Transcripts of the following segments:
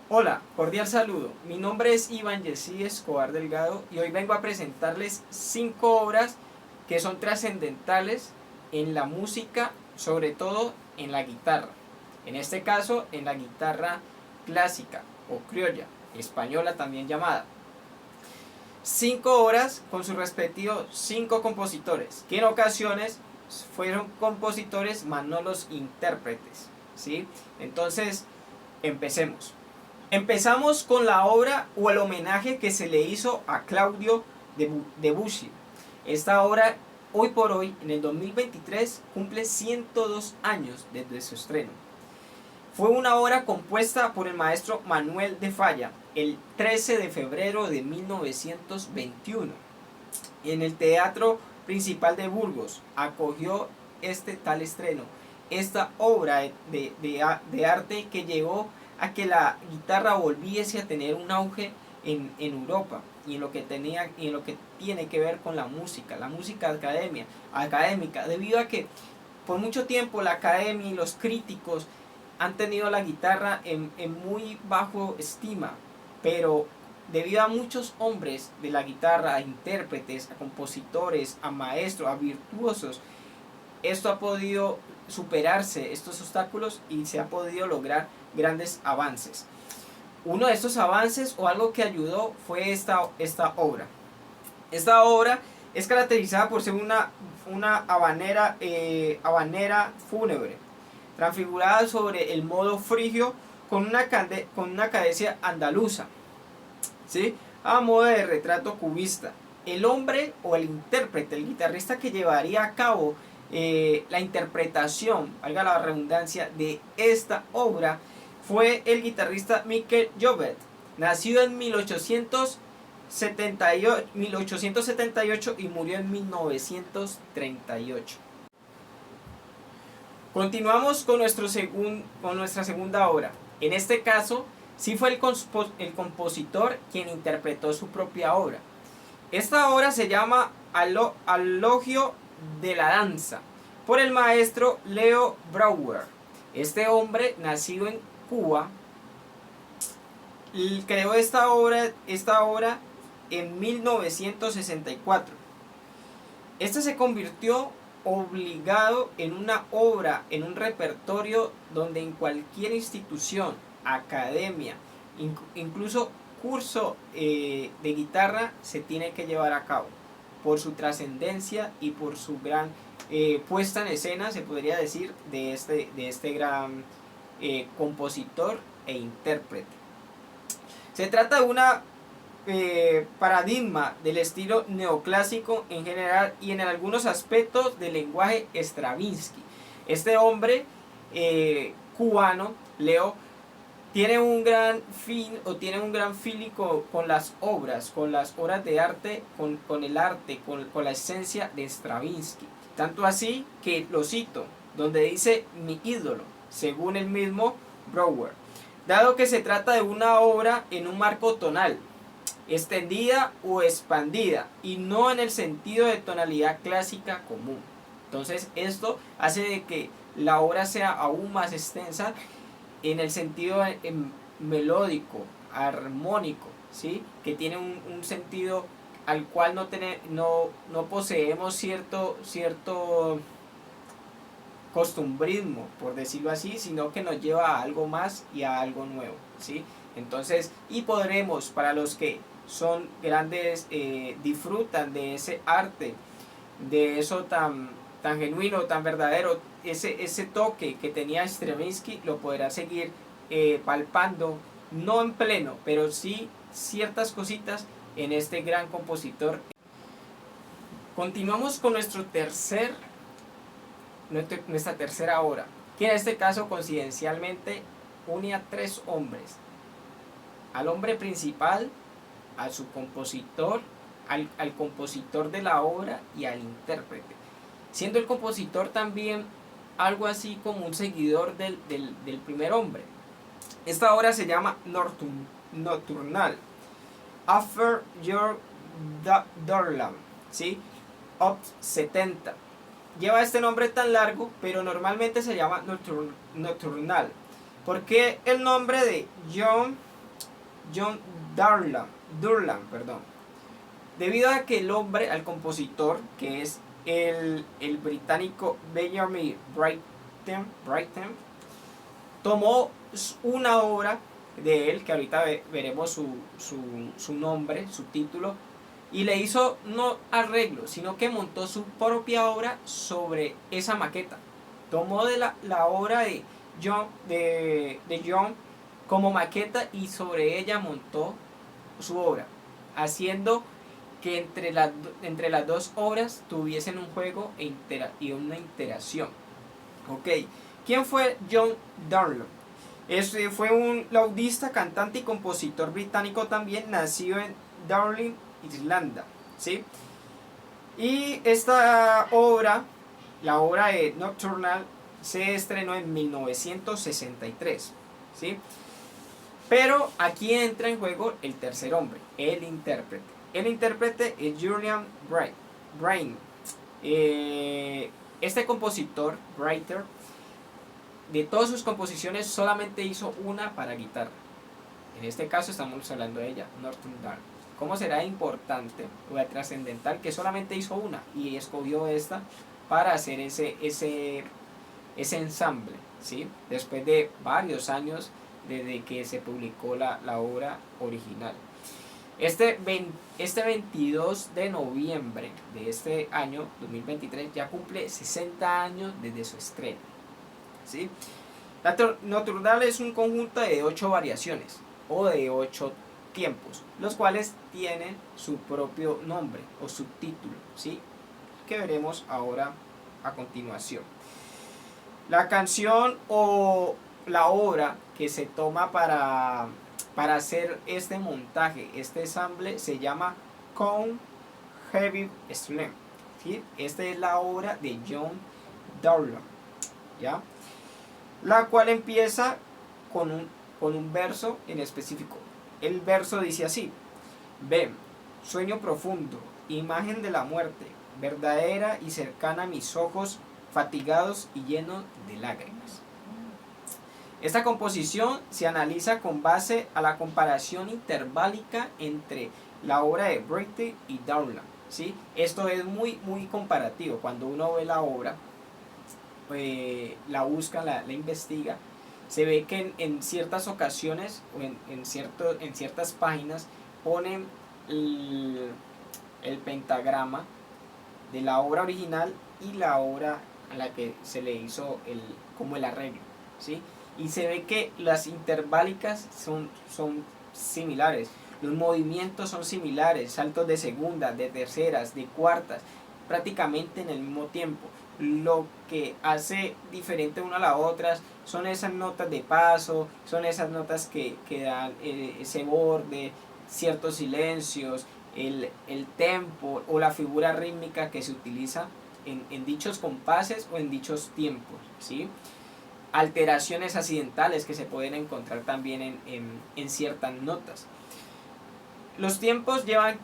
Hola, cordial saludo. Mi nombre es Iván Yesí Escobar Delgado y hoy vengo a presentarles 5 obras que son trascendentales en la música, sobre todo en la guitarra. En este caso, en la guitarra clásica o criolla, española también llamada. 5 obras con sus respectivos 5 compositores, que en ocasiones fueron compositores más no los intérpretes, ¿sí? Entonces, empecemos. Empezamos con la obra o el homenaje que se le hizo a Claudio Debussy. Esta obra, hoy por hoy, en el 2023, cumple 102 años desde su estreno. Fue una obra compuesta por el maestro Manuel de Falla el 13 de febrero de 1921. En el Teatro Principal de Burgos acogió este tal estreno, esta obra de arte que llegó a que la guitarra volviese a tener un auge en Europa y en lo que tiene que ver con la música académica, debido a que por mucho tiempo la academia y los críticos han tenido la guitarra en muy bajo estima, pero debido a muchos hombres de la guitarra, a intérpretes, a compositores, a maestros, a virtuosos, esto ha podido superarse, estos obstáculos, y se ha podido lograr grandes avances. Uno de estos avances o algo que ayudó fue esta obra. Esta obra es caracterizada por ser una habanera fúnebre, transfigurada sobre el modo frigio con una cadencia andaluza, ¿sí? A modo de retrato cubista. El hombre o el intérprete, el guitarrista que llevaría a cabo la interpretación, valga la redundancia, de esta obra fue el guitarrista Miquel Llobet, nacido en 1878 y murió en 1938. Continuamos con nuestra segunda obra. En este caso, sí fue el compositor quien interpretó su propia obra. Esta obra se llama Alogio de la danza, por el maestro Leo Brouwer. Este hombre, nacido en Cuba, creó esta obra en 1964. Esta se convirtió obligado en una obra, en un repertorio donde en cualquier institución, academia, incluso curso de guitarra se tiene que llevar a cabo por su trascendencia y por su gran puesta en escena, se podría decir, de este gran compositor e intérprete. Se trata de una paradigma del estilo neoclásico en general y en algunos aspectos del lenguaje Stravinsky. Este hombre cubano, Leo, tiene un gran feeling con las obras de arte, con el arte, con la esencia de Stravinsky. Tanto así que lo cito, donde dice mi ídolo, según el mismo Brouwer, dado que se trata de una obra en un marco tonal, extendida o expandida, y no en el sentido de tonalidad clásica común. Entonces esto hace de que la obra sea aún más extensa en el sentido melódico, armónico, ¿sí? Que tiene un sentido al cual no poseemos cierto costumbrismo, por decirlo así, sino que nos lleva a algo más y a algo nuevo, ¿sí? Entonces, y podremos, para los que son grandes, disfrutan de ese arte, de eso tan genuino, tan verdadero, ese toque que tenía Stravinsky, lo podrá seguir palpando, no en pleno, pero sí ciertas cositas en este gran compositor. Continuamos con nuestra tercera obra, que en este caso coincidencialmente une a 3 hombres: al hombre principal, a su compositor, al compositor de la obra y al intérprete, siendo el compositor también algo así como un seguidor del primer hombre. Esta obra se llama Nocturnal, After Your Dorland, ¿sí? Op 70. Lleva este nombre tan largo, pero normalmente se llama Nocturnal, porque el nombre de John John Durland. Debido a que el hombre, al compositor, que es el británico Benjamin Britten, tomó una obra de él, que ahorita veremos su nombre, su título, y le hizo no arreglo, sino que montó su propia obra sobre esa maqueta. Tomó de la obra de John como maqueta y sobre ella montó su obra, haciendo que entre las dos obras tuviesen un juego y una interacción. Ok, ¿quién fue John Darlon? Este fue un laudista, cantante y compositor británico también, nacido en Dublín, Irlanda, ¿sí? Y esta obra, la obra de Nocturnal, se estrenó en 1963, ¿sí? Pero aquí entra en juego el tercer hombre, el intérprete. El intérprete es Julian Brain. Este compositor, writer, de todas sus composiciones solamente hizo una para guitarra. En este caso estamos hablando de ella, Northern Dark. ¿Cómo será importante o trascendental que solamente hizo una y escogió esta para hacer ese ensamble, ¿sí? Después de varios años desde que se publicó la obra original. Este 22 de noviembre de este año 2023 ya cumple 60 años desde su estreno, ¿sí? La Nocturnal es un conjunto de 8 variaciones o de 8 tiempos, los cuales tienen su propio nombre o subtítulo, ¿sí? Que veremos ahora a continuación. La canción o la obra que se toma para hacer este montaje, este ensamble, se llama Count Heavy Slam, ¿sí? Esta es la obra de John Darlon, ¿ya? La cual empieza con un verso en específico. El verso dice así: ven, sueño profundo, imagen de la muerte, verdadera y cercana a mis ojos, fatigados y llenos de lágrimas. Esta composición se analiza con base a la comparación interválica entre la obra de Britten y Darlon, ¿sí? Esto es muy comparativo. Cuando uno ve la obra, la busca, la investiga, se ve que en ciertas ocasiones o en ciertas páginas ponen el pentagrama de la obra original y la obra a la que se le hizo como el arreglo, ¿sí? Y se ve que las interválicas son similares, los movimientos son similares, saltos de segundas, de terceras, de cuartas, prácticamente en el mismo tiempo. Lo que hace diferente una a la otra son esas notas de paso, son esas notas que dan ese borde, ciertos silencios, el tempo o la figura rítmica que se utiliza en dichos compases o en dichos tiempos, ¿sí? Alteraciones accidentales que se pueden encontrar también en ciertas notas. Los tiempos llevan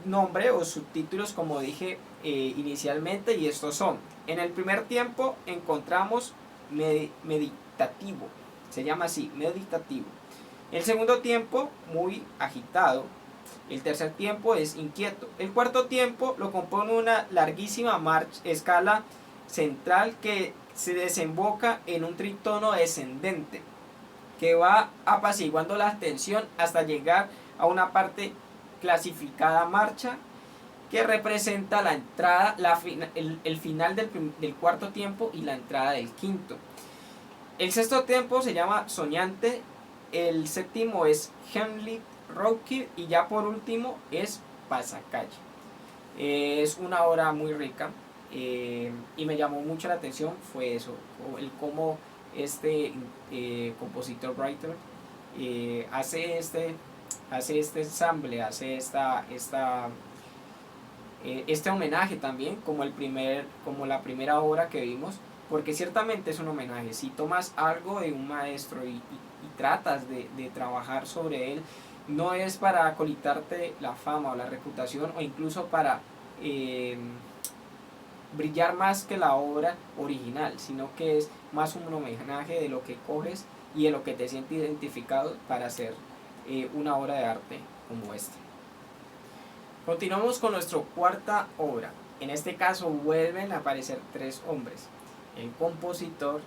nombre o subtítulos, como dije inicialmente, y estos son: en el primer tiempo encontramos meditativo, se llama así, meditativo. El segundo tiempo, muy agitado. El tercer tiempo es inquieto. El cuarto tiempo lo compone una larguísima escala central que se desemboca en un tritono descendente que va apaciguando la tensión hasta llegar a una parte clasificada marcha que representa la entrada, el final del cuarto tiempo y la entrada del quinto. El sexto tiempo se llama soñante, el séptimo es Henley Rocky y ya por último es pasacalle. Es una obra muy rica y me llamó mucho la atención fue eso, el cómo este compositor writer hace este ensamble, hace este homenaje también como la primera obra que vimos, porque ciertamente es un homenaje. Si tomas algo de un maestro y tratas de trabajar sobre él, no es para acolitarte la fama o la reputación o incluso para brillar más que la obra original, sino que es más un homenaje de lo que coges y de lo que te sientes identificado para hacer una obra de arte como esta. Continuamos con nuestra cuarta obra. En este caso vuelven a aparecer tres hombres: el compositor,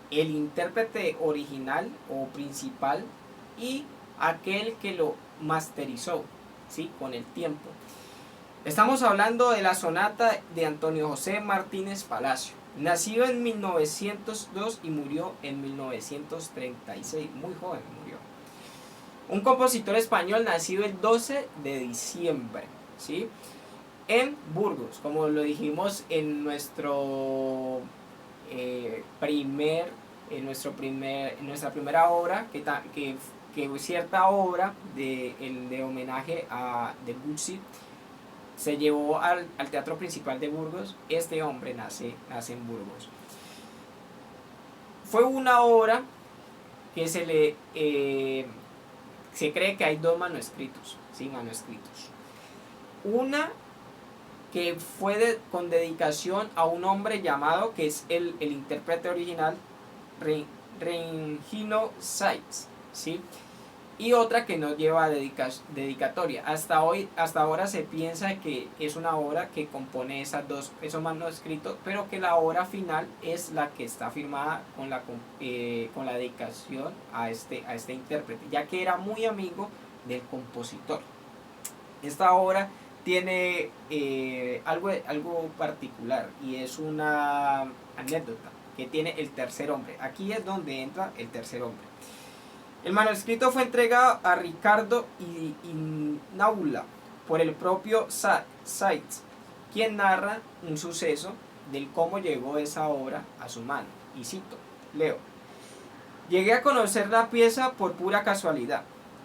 el intérprete original o principal y aquel que lo masterizó, ¿sí?, con el tiempo. Estamos hablando de la sonata de Antonio José Martínez Palacio. Nacido en 1902 y murió en 1936. Muy joven murió. Un compositor español nacido el 12 de diciembre, ¿sí?, en Burgos, como lo dijimos en nuestro en nuestra primera obra, que cierta obra de homenaje a Debussy se llevó al Teatro Principal de Burgos. Este hombre nace en Burgos. Fue una obra que se cree que hay dos manuscritos, ¿sí?, manuscritos. Una que fue con dedicación a un hombre llamado, que es el intérprete original, Regino Sykes, ¿sí?, y otra que no lleva dedicatoria. Hasta ahora se piensa que es una obra que compone esos manuscritos, pero que la obra final es la que está firmada con la dedicación a este intérprete, ya que era muy amigo del compositor. Esta obra tiene algo particular, y es una anécdota que tiene el tercer hombre. Aquí es donde entra el tercer hombre. El manuscrito fue entregado a Ricardo Inaula por el propio Sykes, quien narra un suceso del cómo llegó esa obra a su mano. Y cito, leo: llegué a conocer la pieza por pura casualidad.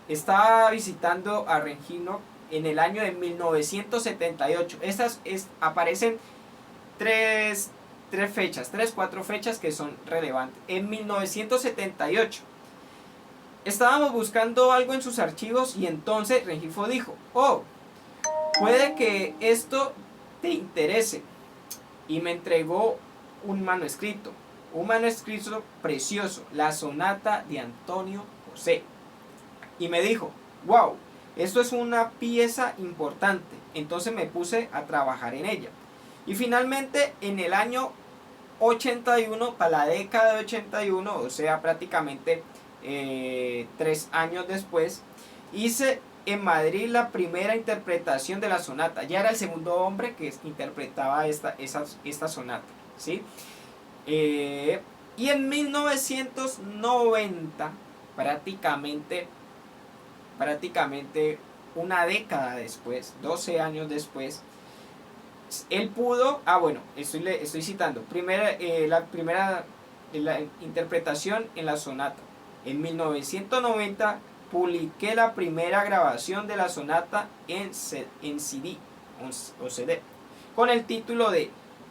Estaba visitando a Regino en el año de 1978. Aparecen cuatro fechas que son relevantes. En 1978. Estábamos buscando algo en sus archivos y entonces Rengifo dijo: oh, puede que esto te interese. Y me entregó un manuscrito precioso, la sonata de Antonio José. Y me dijo: wow, esto es una pieza importante. Entonces me puse a trabajar en ella. Y finalmente en el año 81, para la década de 81, o sea, prácticamente 3 años después, hice en Madrid la primera interpretación de la sonata. Ya era el segundo hombre que interpretaba esta sonata, ¿sí? Y en 1990, prácticamente una década después, 12 años después, él pudo, estoy citando, la interpretación en la sonata. En 1990 publiqué la primera grabación de la sonata en CD, con el título de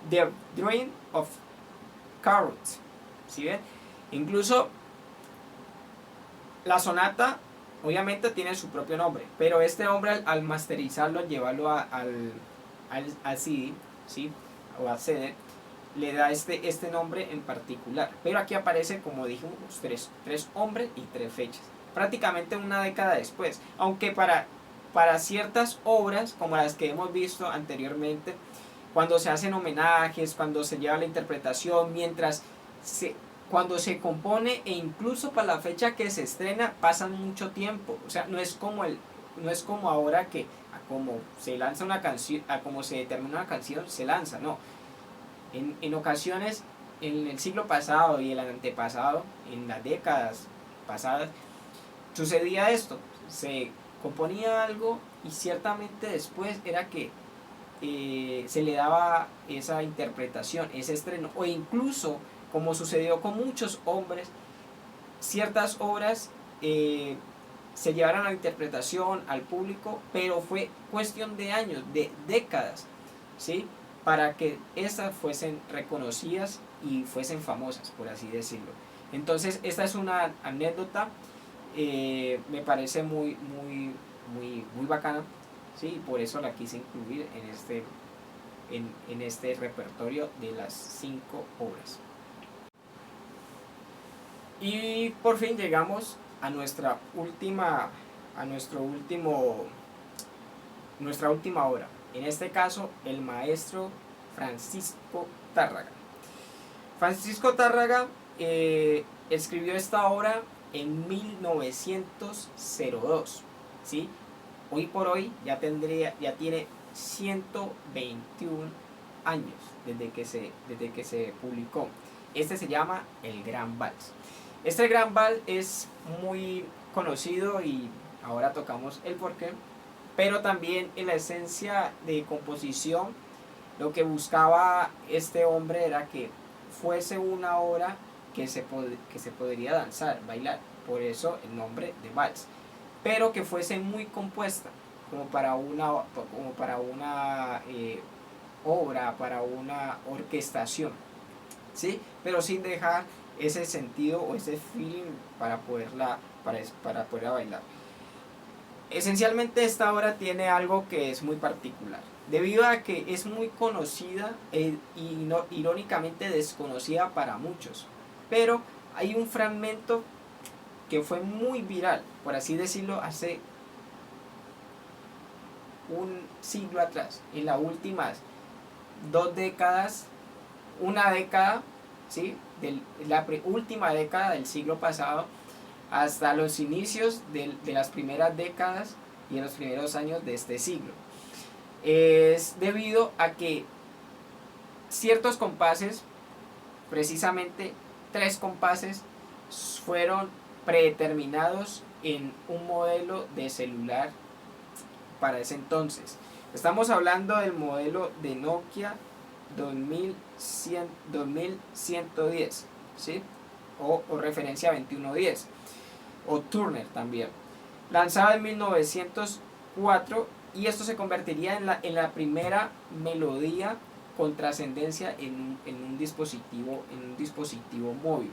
The Dream of Carrot. ¿Sí ven? Incluso la sonata obviamente tiene su propio nombre, pero este hombre al masterizarlo, llevarlo al CD, ¿sí?, o al CD, le da este nombre en particular. Pero aquí aparece, como dijimos, tres hombres y 3 fechas, prácticamente una década después. Aunque para ciertas obras, como las que hemos visto anteriormente, cuando se hacen homenajes, cuando se lleva la interpretación, cuando se compone, e incluso para la fecha que se estrena, pasan mucho tiempo. O sea, no es como ahora, que como se lanza una canción, a como se determina una canción, se lanza. No. En ocasiones, en el siglo pasado y el antepasado, en las décadas pasadas, sucedía esto: se componía algo y ciertamente después era que se le daba esa interpretación, ese estreno, o incluso, como sucedió con muchos hombres, ciertas obras se llevaron a la interpretación al público, pero fue cuestión de años, de décadas, ¿sí?, para que estas fuesen reconocidas y fuesen famosas, por así decirlo. Entonces, esta es una anécdota, me parece muy bacana, ¿sí?, y por eso la quise incluir en este repertorio de las 5 obras. Y por fin llegamos a nuestra última, a nuestro último, nuestra última obra. En este caso, el maestro Francisco Tárrega. Francisco Tárrega escribió esta obra en 1902, ¿sí? Hoy por hoy ya tiene 121 años desde que se publicó. Este se llama El Gran Vals. Este Gran Vals es muy conocido y ahora tocamos el porqué, pero también en la esencia de composición lo que buscaba este hombre era que fuese una obra que se podría danzar, bailar, por eso el nombre de vals, pero que fuese muy compuesta, como para una obra, para una orquestación, ¿sí? Pero sin dejar ese sentido o ese feeling para poderla bailar. Esencialmente esta obra tiene algo que es muy particular, debido a que es muy conocida y irónicamente desconocida para muchos, pero hay un fragmento que fue muy viral, por así decirlo, hace un siglo atrás, en las últimas 2 décadas, una década, ¿sí? La última década del siglo pasado hasta los inicios de las primeras décadas y en los primeros años de este siglo. Es debido a que ciertos compases, precisamente 3 compases, fueron predeterminados en un modelo de celular para ese entonces. Estamos hablando del modelo de Nokia 2110, ¿sí? o referencia 2110, o Turner también, lanzado en 1904, y esto se convertiría en la primera melodía con trascendencia en un dispositivo móvil.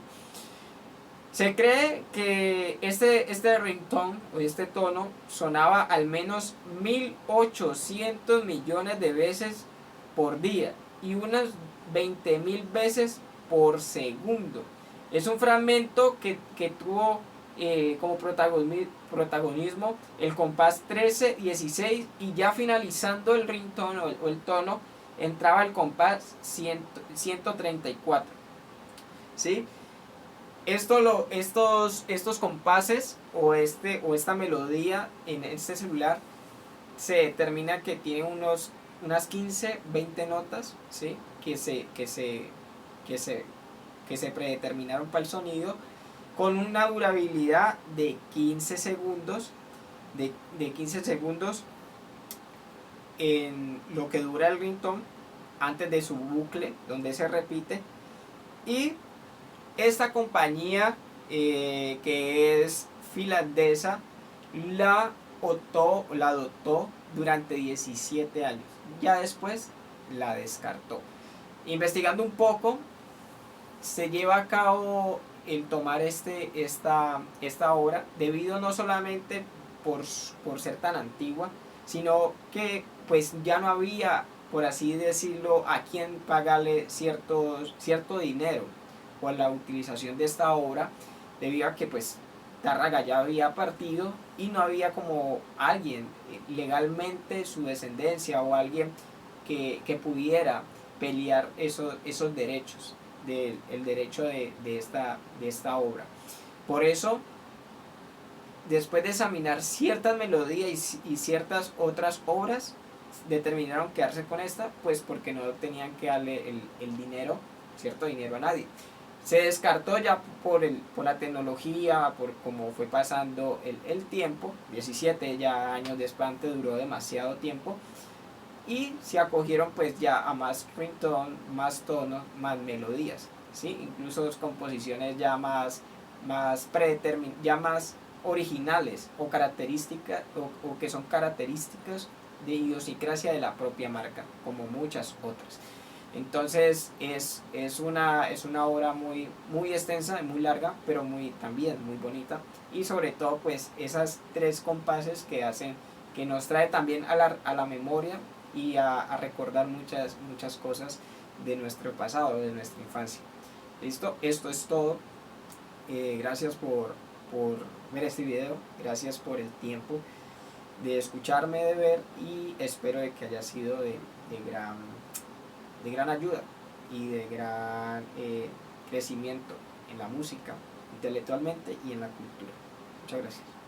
Se cree que este ringtone o este tono sonaba al menos 1800 millones de veces por día y unas 20.000 veces por segundo. Es un fragmento que tuvo como protagonismo el compás 13-16, y ya finalizando el ringtone o el tono entraba el compás 134, ¿sí? Estos compases o esta melodía en este celular se determina que tiene unas 15-20 notas, ¿sí? que se predeterminaron para el sonido, con una durabilidad de 15 segundos, de 15 segundos en lo que dura el ringtone antes de su bucle donde se repite. Y esta compañía que es finlandesa la adoptó durante 17 años. Ya después la descartó. Investigando un poco, se lleva a cabo el tomar esta obra debido no solamente por ser tan antigua, sino que pues ya no había, por así decirlo, a quien pagarle cierto dinero por la utilización de esta obra, debido a que pues Tárrega ya había partido y no había como alguien legalmente, su descendencia o alguien que pudiera pelear esos derechos, el derecho de esta obra. Por eso, después de examinar ciertas melodías y ciertas otras obras, determinaron quedarse con esta, pues porque no tenían que darle el dinero, cierto dinero a nadie. Se descartó ya por la tecnología, por cómo fue pasando el tiempo. 17 ya años de espanto, duró demasiado tiempo, y se acogieron pues ya a más ringtone, más tonos, más melodías, ¿sí? Incluso composiciones ya más ya más originales o características o que son características de idiosincrasia de la propia marca, como muchas otras. Entonces es una obra muy extensa y muy larga, pero también muy bonita, y sobre todo pues esas 3 compases que nos trae también a la memoria y a recordar muchas cosas de nuestro pasado, de nuestra infancia. ¿Listo? Esto es todo. Gracias por ver este video. Gracias por el tiempo de escucharme, de ver, y espero de que haya sido de gran ayuda y de gran crecimiento en la música, intelectualmente y en la cultura. Muchas gracias.